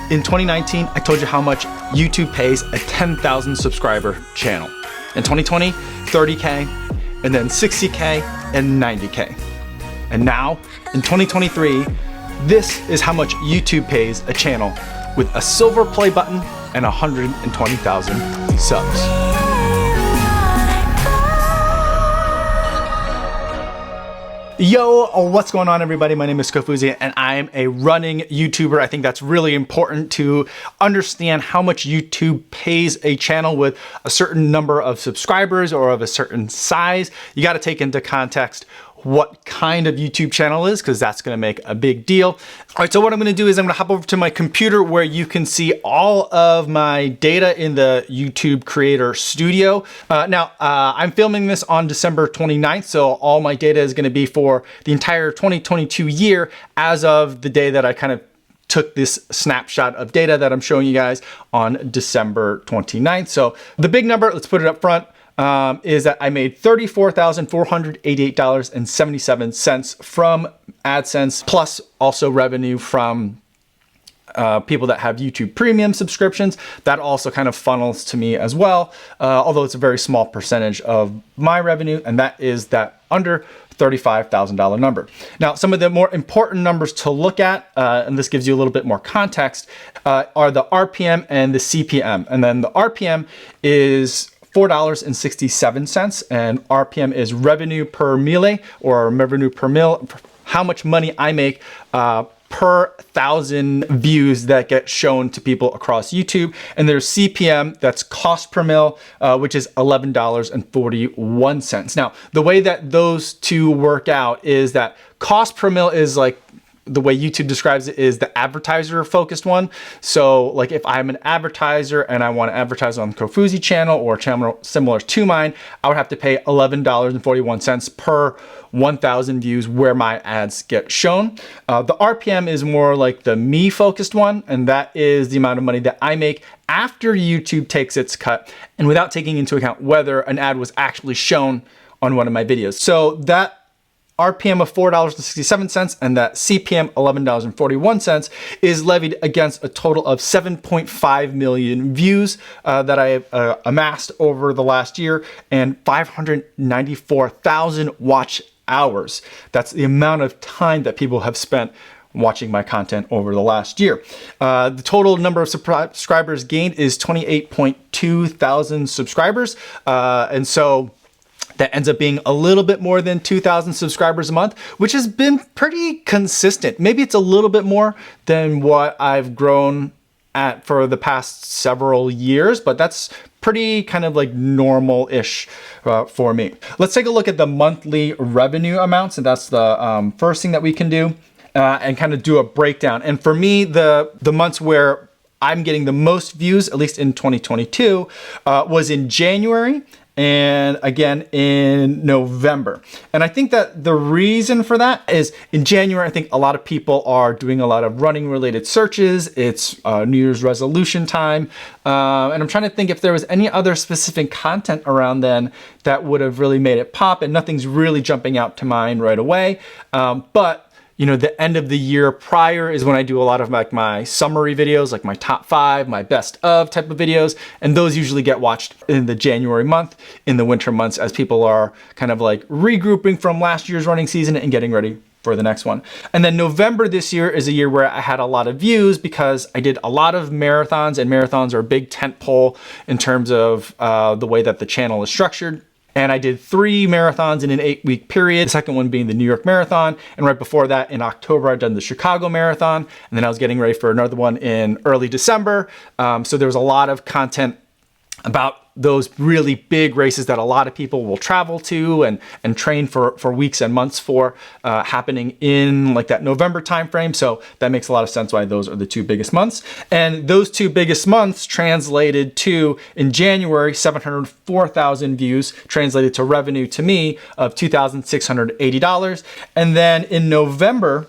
In 2019, I told you how much YouTube pays a 10,000 subscriber channel. In 2020, 30K, and then 60K and 90K. And now, in 2023, this is how much YouTube pays a channel with a silver play button and 120,000 subs. Yo, what's going on everybody? My name is Kofuzi and I'm a running YouTuber. I think that's really important to understand how much YouTube pays a channel with a certain number of subscribers or of a certain size. You got to take into context what kind of YouTube channel is, because that's going to make a big deal. All right, so what I'm going to do is I'm going to hop over to my computer where you can see all of my data in the YouTube Creator Studio. Now, I'm filming this on December 29th, so all my data is going to be for the entire 2022 year as of the day that I kind of took this snapshot of data that I'm showing you guys on December 29th. So the big number, let's put it up front, is that I made $34,488.77 from AdSense, plus also revenue from people that have YouTube Premium subscriptions. That also kind of funnels to me as well, although it's a very small percentage of my revenue, and that is that under $35,000 number. Now, some of the more important numbers to look at, and this gives you a little bit more context, are the RPM and the CPM. And then the RPM is $4.67, and RPM is revenue per mille, or revenue per mil, how much money I make per 1,000 views that get shown to people across YouTube. And there's CPM, that's cost per mil, which is $11.41. Now, the way that those two work out is that cost per mil is like, the way YouTube describes it is the advertiser focused one. So like if I'm an advertiser and I want to advertise on the Kofuzi channel or a channel similar to mine, I would have to pay $11.41 per 1,000 views where my ads get shown. The RPM is more like the me focused one, and that is the amount of money that I make after YouTube takes its cut and without taking into account whether an ad was actually shown on one of my videos. So that RPM of $4.67 and that CPM $11.41 is levied against a total of 7.5 million views that I have amassed over the last year and 594,000 watch hours. That's the amount of time that people have spent watching my content over the last year. The total number of subscribers gained is 28.2 thousand subscribers. And so that ends up being a little bit more than 2,000 subscribers a month, which has been pretty consistent. Maybe it's a little bit more than what I've grown at for the past several years, but that's pretty kind of like normal-ish for me. Let's take a look at the monthly revenue amounts, and that's the first thing that we can do, and kind of do a breakdown. And for me, the months where I'm getting the most views, at least in 2022, was in January, and again in November. And I think that the reason for that is in January, I think a lot of people are doing a lot of running related searches. It's New Year's resolution time. And I'm trying to think if there was any other specific content around then that would have really made it pop, and nothing's really jumping out to mind right away. But you know, the end of the year prior is when I do a lot of like my summary videos, like my top 5, my best of type of videos. And those usually get watched in the January month, in the winter months, as people are kind of like regrouping from last year's running season and getting ready for the next one. And then November this year is a year where I had a lot of views because I did a lot of marathons, and marathons are a big tent pole in terms of the way that the channel is structured. And I did 3 marathons in an 8-week period, the second one being the New York Marathon. And right before that, in October, I'd done the Chicago Marathon. And then I was getting ready for another one in early December. So there was a lot of content about those really big races that a lot of people will travel to and train for weeks and months for, happening in like that November timeframe. So that makes a lot of sense why those are the 2 biggest months. And those 2 biggest months translated to, in January, 704,000 views, translated to revenue to me of $2,680. And then in November,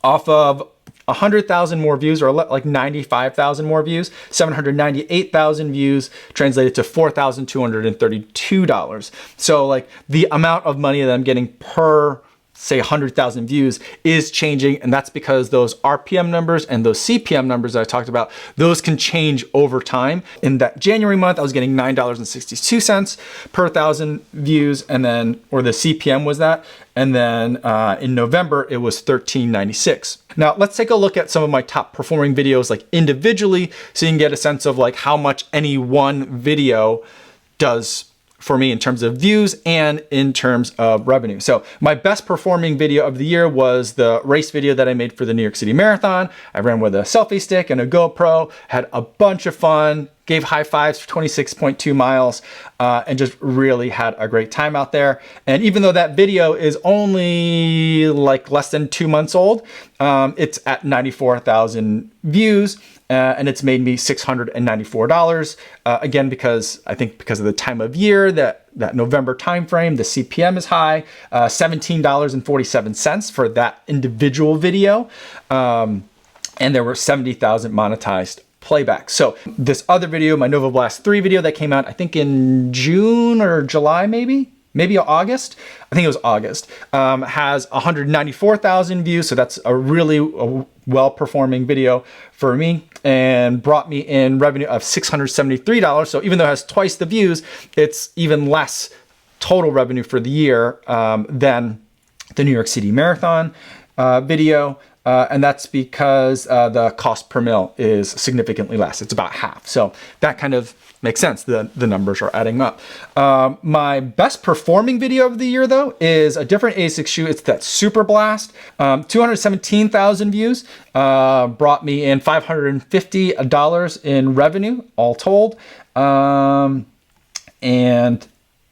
off of 100,000 more views, or like 95,000 more views, 798,000 views translated to $4,232. So like the amount of money that I'm getting per say 100,000 views is changing, and that's because those RPM numbers and those CPM numbers that I talked about, those can change over time. In that January month, I was getting $9.62 per 1,000 views, and then, or the CPM was that, and then in November, it was $13.96. Now, let's take a look at some of my top performing videos like individually, so you can get a sense of like how much any one video does for me in terms of views and in terms of revenue. So my best performing video of the year was the race video that I made for the New York City Marathon. I ran with a selfie stick and a GoPro, had a bunch of fun, gave high fives for 26.2 miles, and just really had a great time out there. And even though that video is only like less than 2 months old, it's at 94,000 views. And it's made me $694. Again, because I think because of the time of year, that November timeframe, the CPM is high, $17.47 for that individual video. And there were 70,000 monetized playbacks. So this other video, my Nova Blast 3 video that came out, I think in June or July, maybe August. I think it was August, has 194,000 views. So that's a really well-performing video for me and brought me in revenue of $673. So even though it has twice the views, it's even less total revenue for the year than the New York City Marathon video. And that's because the cost per mil is significantly less. It's about half. So that kind of makes sense. The numbers are adding up. My best performing video of the year, though, is a different ASIC shoe. It's that Super Blast. 217,000 views, brought me in $550 in revenue, all told. And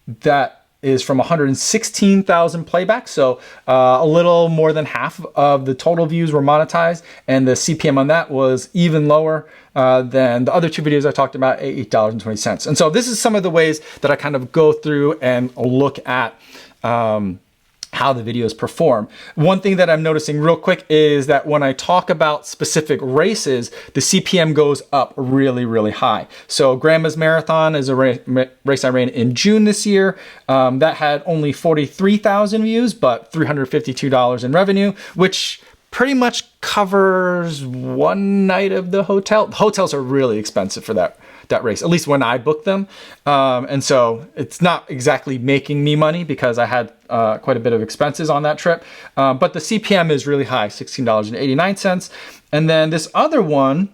that is from 116,000 playbacks. So a little more than half of the total views were monetized, and the CPM on that was even lower than the other two videos I talked about, $8.20. And so this is some of the ways that I kind of go through and look at how the videos perform. One thing that I'm noticing real quick is that when I talk about specific races, the CPM goes up really, really high. So Grandma's Marathon is a race I ran in June this year. That had only 43,000 views, but $352 in revenue, which pretty much covers one night of the hotel. Hotels are really expensive for that race, at least when I booked them. And so it's not exactly making me money because I had quite a bit of expenses on that trip. But the CPM is really high, $16.89. And then this other one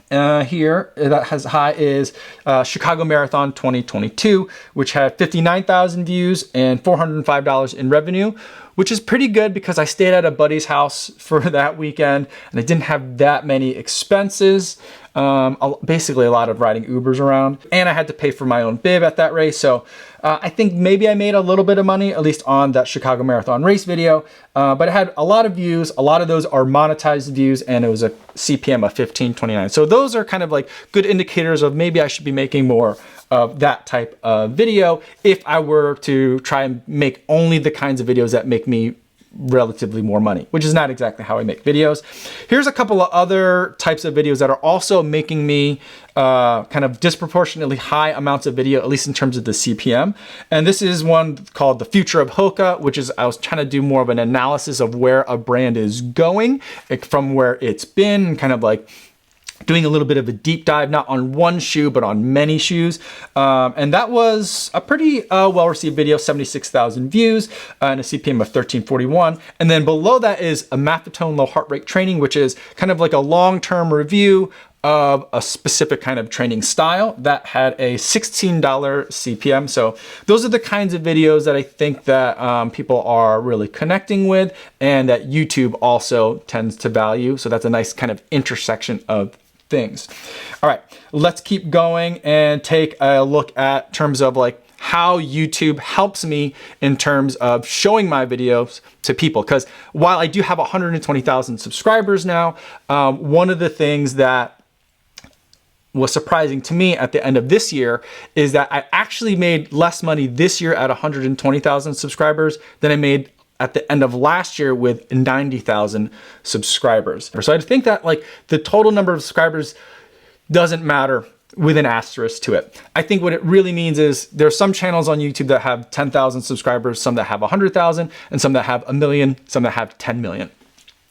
here that has high is Chicago Marathon 2022, which had 59,000 views and $405 in revenue, which is pretty good because I stayed at a buddy's house for that weekend and I didn't have that many expenses. Basically a lot of riding Ubers around, and I had to pay for my own bib at that race. So I think maybe I made a little bit of money, at least on that Chicago Marathon race video, but it had a lot of views. A lot of those are monetized views, and it was a CPM of $15.29. So those are kind of like good indicators of maybe I should be making more of that type of video if I were to try and make only the kinds of videos that make me relatively more money, which is not exactly how I make videos. Here's a couple of other types of videos that are also making me kind of disproportionately high amounts of video, at least in terms of the CPM. And this is one called The Future of Hoka, which is, I was trying to do more of an analysis of where a brand is going from where it's been, kind of like doing a little bit of a deep dive, not on one shoe, but on many shoes. And that was a pretty well-received video, 76,000 views and a CPM of 1341. And then below that is a Maffetone low heart rate training, which is kind of like a long-term review of a specific kind of training style that had a $16 CPM. So those are the kinds of videos that I think that people are really connecting with and that YouTube also tends to value. So that's a nice kind of intersection of things. All right, let's keep going and take a look at terms of like how YouTube helps me in terms of showing my videos to people. Because while I do have 120,000 subscribers now, one of the things that was surprising to me at the end of this year is that I actually made less money this year at 120,000 subscribers than I made at the end of last year with 90,000 subscribers. So I think that like the total number of subscribers doesn't matter with an asterisk to it. I think what it really means is there are some channels on YouTube that have 10,000 subscribers, some that have 100,000, and some that have 1 million, some that have 10 million.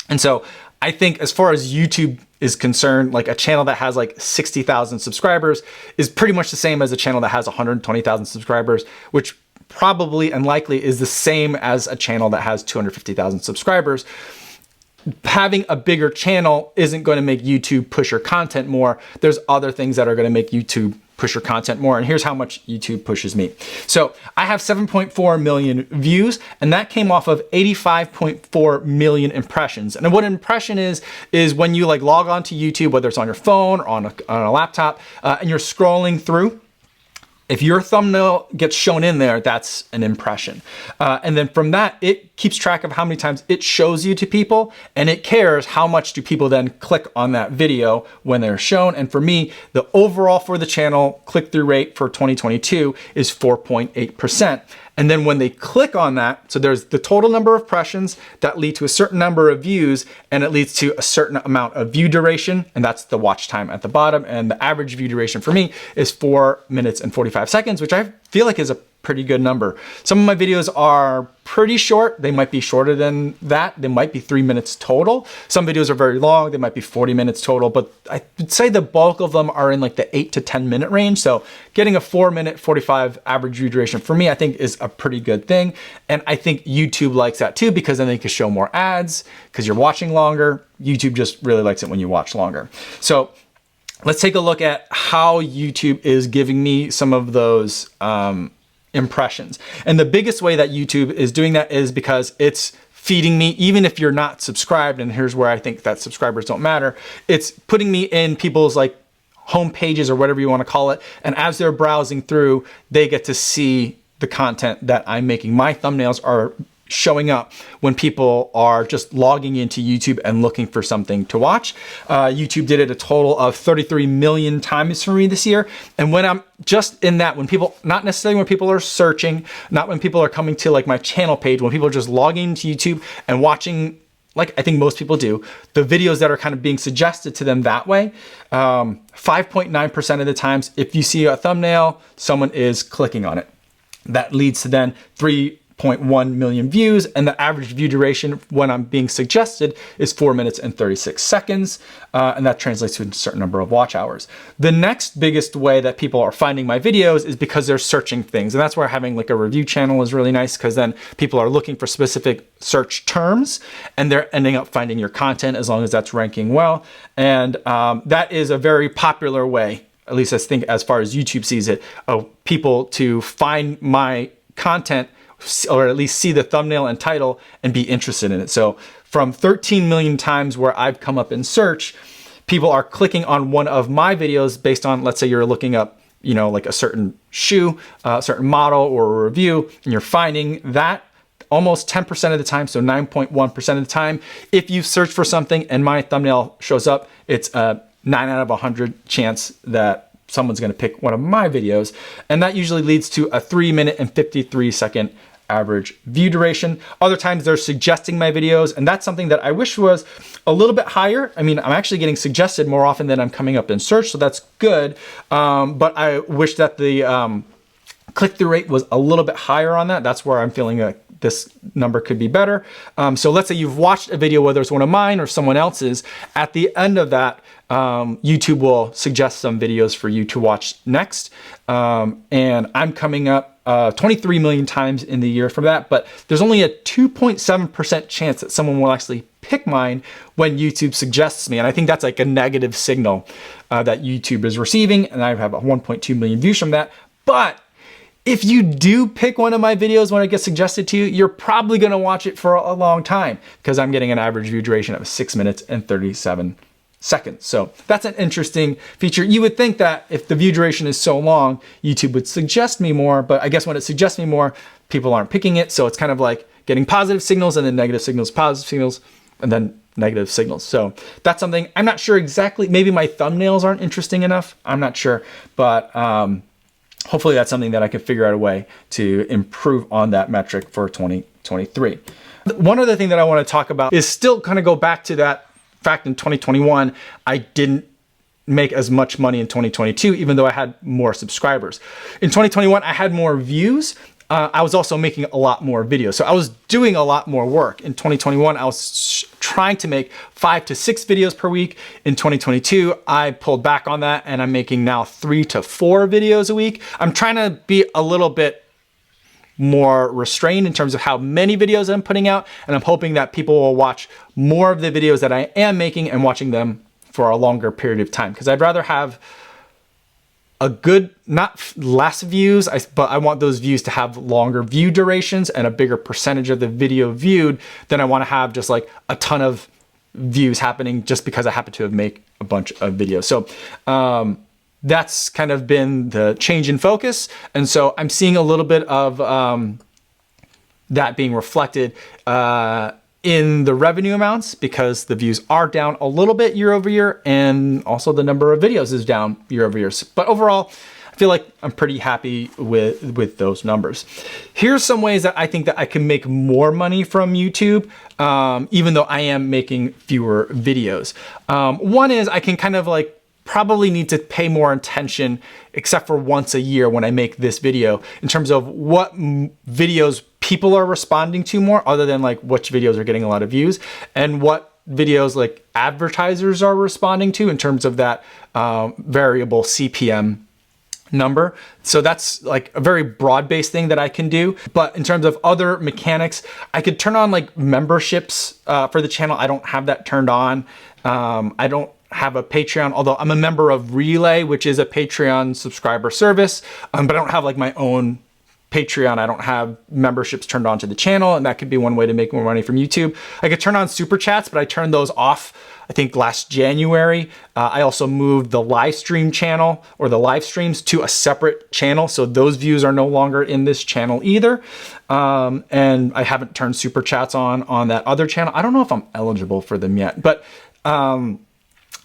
And so I think as far as YouTube is concerned, like a channel that has like 60,000 subscribers is pretty much the same as a channel that has 120,000 subscribers, which probably and likely is the same as a channel that has 250,000 subscribers. Having a bigger channel isn't going to make YouTube push your content more. There's other things that are going to make YouTube push your content more. And here's how much YouTube pushes me. So I have 7.4 million views, and that came off of 85.4 million impressions. And what an impression is when you like log on to YouTube, whether it's on your phone or on a laptop, and you're scrolling through. If your thumbnail gets shown in there, that's an impression. And then from that, it keeps track of how many times it shows you to people, and it cares how much do people then click on that video when they're shown. And for me, the overall for the channel click-through rate for 2022 is 4.8%. And then when they click on that, so there's the total number of impressions that lead to a certain number of views, and it leads to a certain amount of view duration, and that's the watch time at the bottom. And the average view duration for me is 4 minutes and 45 seconds, which I feel like is a pretty good number. Some of my videos are pretty short. They might be shorter than that. They might be 3 minutes total. Some videos are very long. They might be 40 minutes total, but I would say the bulk of them are in like the 8 to 10 minute range. So getting a 4 minute 45 average view duration for me, I think is a pretty good thing. And I think YouTube likes that too, because then they can show more ads because you're watching longer. YouTube just really likes it when you watch longer. So let's take a look at how YouTube is giving me some of those impressions. And the biggest way that YouTube is doing that is because it's feeding me, even if you're not subscribed, and here's where I think that subscribers don't matter, it's putting me in people's like home pages or whatever you want to call it. And as they're browsing through, they get to see the content that I'm making. My thumbnails are showing up when people are just logging into YouTube and looking for something to watch. YouTube did it a total of 33 million times for me this year. And when I'm just in that, when people, not necessarily when people are searching, not when people are coming to like my channel page, when people are just logging into YouTube and watching, like I think most people do, the videos that are kind of being suggested to them that way, 5.9% of the times, if you see a thumbnail, someone is clicking on it. That leads to then 3.1 million views, and the average view duration when I'm being suggested is 4 minutes and 36 seconds, and that translates to a certain number of watch hours. The next biggest way that people are finding my videos is because they're searching things, and that's where having like a review channel is really nice, because then people are looking for specific search terms, and they're ending up finding your content as long as that's ranking well, and that is a very popular way, at least I think as far as YouTube sees it, of people to find my content, or at least see the thumbnail and title and be interested in it. So from 13 million times where I've come up in search, people are clicking on one of my videos based on, let's say you're looking up, you know, like a certain shoe, a certain model or a review, and you're finding that almost 10% of the time, so 9.1% of the time. If you search for something and my thumbnail shows up, it's a 9 out of 100 chance that someone's gonna pick one of my videos. And that usually leads to a 3 minute and 53 second average view duration. Other times they're suggesting my videos, and that's something that I wish was a little bit higher. I mean, I'm actually getting suggested more often than I'm coming up in search, so that's good. But I wish that the click-through rate was a little bit higher on that. That's where I'm feeling like this number could be better. So let's say you've watched a video, whether it's one of mine or someone else's. At the end of that, YouTube will suggest some videos for you to watch next. And I'm coming up 23 million times in the year from that, but there's only a 2.7% chance that someone will actually pick mine when YouTube suggests me. And I think that's like a negative signal that YouTube is receiving. And I have a 1.2 million views from that. But if you do pick one of my videos when it gets suggested to you, you're probably gonna watch it for a long time, because I'm getting an average view duration of 6 minutes and 37 seconds. So that's an interesting feature. You would think that if the view duration is so long, YouTube would suggest me more, but I guess when it suggests me more, people aren't picking it. So it's kind of like getting positive signals and then negative signals, positive signals, and then negative signals. So that's something I'm not sure exactly. Maybe my thumbnails aren't interesting enough. I'm not sure, but hopefully that's something that I can figure out a way to improve on that metric for 2023. One other thing that I want to talk about is still kind of go back to that fact in 2021, I didn't make as much money in 2022, even though I had more subscribers. In 2021, I had more views. I was also making a lot more videos. So I was doing a lot more work. In 2021, I was trying to make 5 to 6 videos per week. In 2022, I pulled back on that and I'm making now 3 to 4 videos a week. I'm trying to be a little bit more restrained in terms of how many videos I'm putting out. And I'm hoping that people will watch more of the videos that I am making and watching them for a longer period of time. Because I'd rather have a good, not less views, but I want those views to have longer view durations and a bigger percentage of the video viewed than I want to have just like a ton of views happening just because I happen to have made a bunch of videos. So that's kind of been the change in focus. And so I'm seeing a little bit of that being reflected in the revenue amounts because the views are down a little bit year over year, and also the number of videos is down year over year. But overall, I feel like I'm pretty happy with those numbers. Here's some ways that I think that I can make more money from YouTube, even though I am making fewer videos. One is I can kind of like probably need to pay more attention, except for once a year when I make this video, in terms of what videos people are responding to more, other than like which videos are getting a lot of views, and what videos like advertisers are responding to in terms of that variable CPM number. So that's like a very broad-based thing that I can do. But in terms of other mechanics, I could turn on like memberships for the channel. I don't have that turned on. I don't have a Patreon, although I'm a member of Relay, which is a Patreon subscriber service, but I don't have like my own Patreon. I don't have memberships turned on to the channel, and that could be one way to make more money from YouTube. I could turn on super chats, but I turned those off, I think last January. I also moved the live stream channel or the live streams to a separate channel. So those views are no longer in this channel either. And I haven't turned super chats on that other channel. I don't know if I'm eligible for them yet, but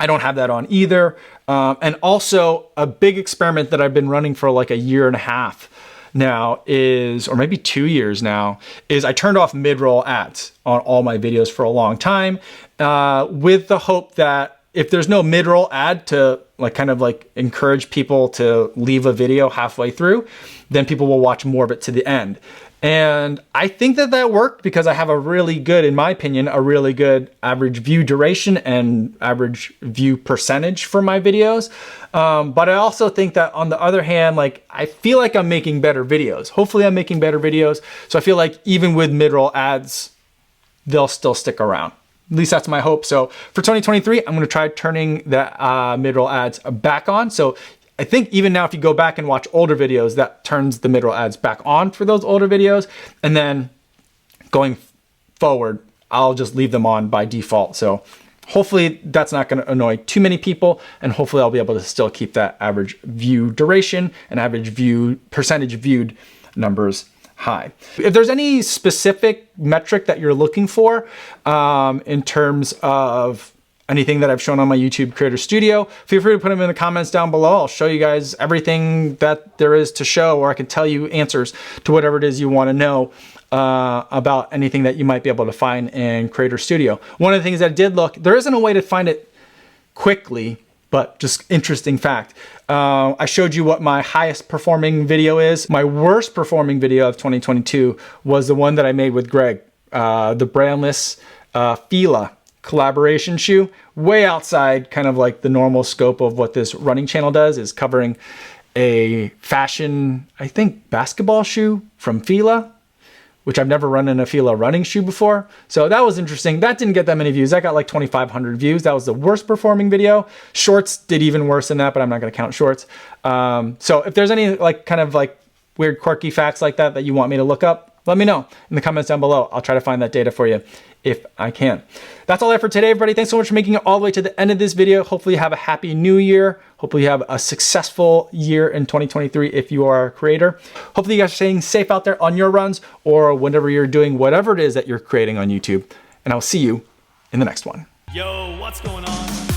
I don't have that on either. And also a big experiment that I've been running for like a year and a half now is, or maybe 2 years now, is I turned off mid-roll ads on all my videos for a long time, with the hope that if there's no mid-roll ad to like kind of like encourage people to leave a video halfway through, then people will watch more of it to the end. And I think that that worked because I have a really good, in my opinion, a really good average view duration and average view percentage for my videos. But I also think that on the other hand, like I feel like I'm making better videos. Hopefully I'm making better videos. So I feel like even with mid-roll ads, they'll still stick around. At least that's my hope. So for 2023, I'm going to try turning the mid-roll ads back on. So I think even now, if you go back and watch older videos, that turns the mid-roll ads back on for those older videos. And then going forward, I'll just leave them on by default. So hopefully that's not going to annoy too many people. And hopefully I'll be able to still keep that average view duration and average view percentage viewed numbers high. If there's any specific metric that you're looking for in terms of anything that I've shown on my YouTube Creator Studio, feel free to put them in the comments down below. I'll show you guys everything that there is to show, or I can tell you answers to whatever it is you want to know about anything that you might be able to find in Creator Studio. One of the things that I did look, there isn't a way to find it quickly, but just interesting fact. I showed you what my highest performing video is. My worst performing video of 2022 was the one that I made with Greg, the brainless Fila collaboration shoe, way outside kind of like the normal scope of what this running channel does, is covering a fashion, I think, basketball shoe from Fila, which I've never run in a Fila running shoe before. So that was interesting. That didn't get that many views. That got like 2,500 views. That was the worst performing video. Shorts did even worse than that, but I'm not gonna count shorts. So if there's any like kind of like weird quirky facts like that that you want me to look up, let me know in the comments down below. I'll try to find that data for you if I can. That's all I have for today, everybody. Thanks so much for making it all the way to the end of this video. Hopefully you have a happy new year. Hopefully you have a successful year in 2023 if you are a creator. Hopefully you guys are staying safe out there on your runs or whenever you're doing whatever it is that you're creating on YouTube. And I'll see you in the next one. Yo, what's going on?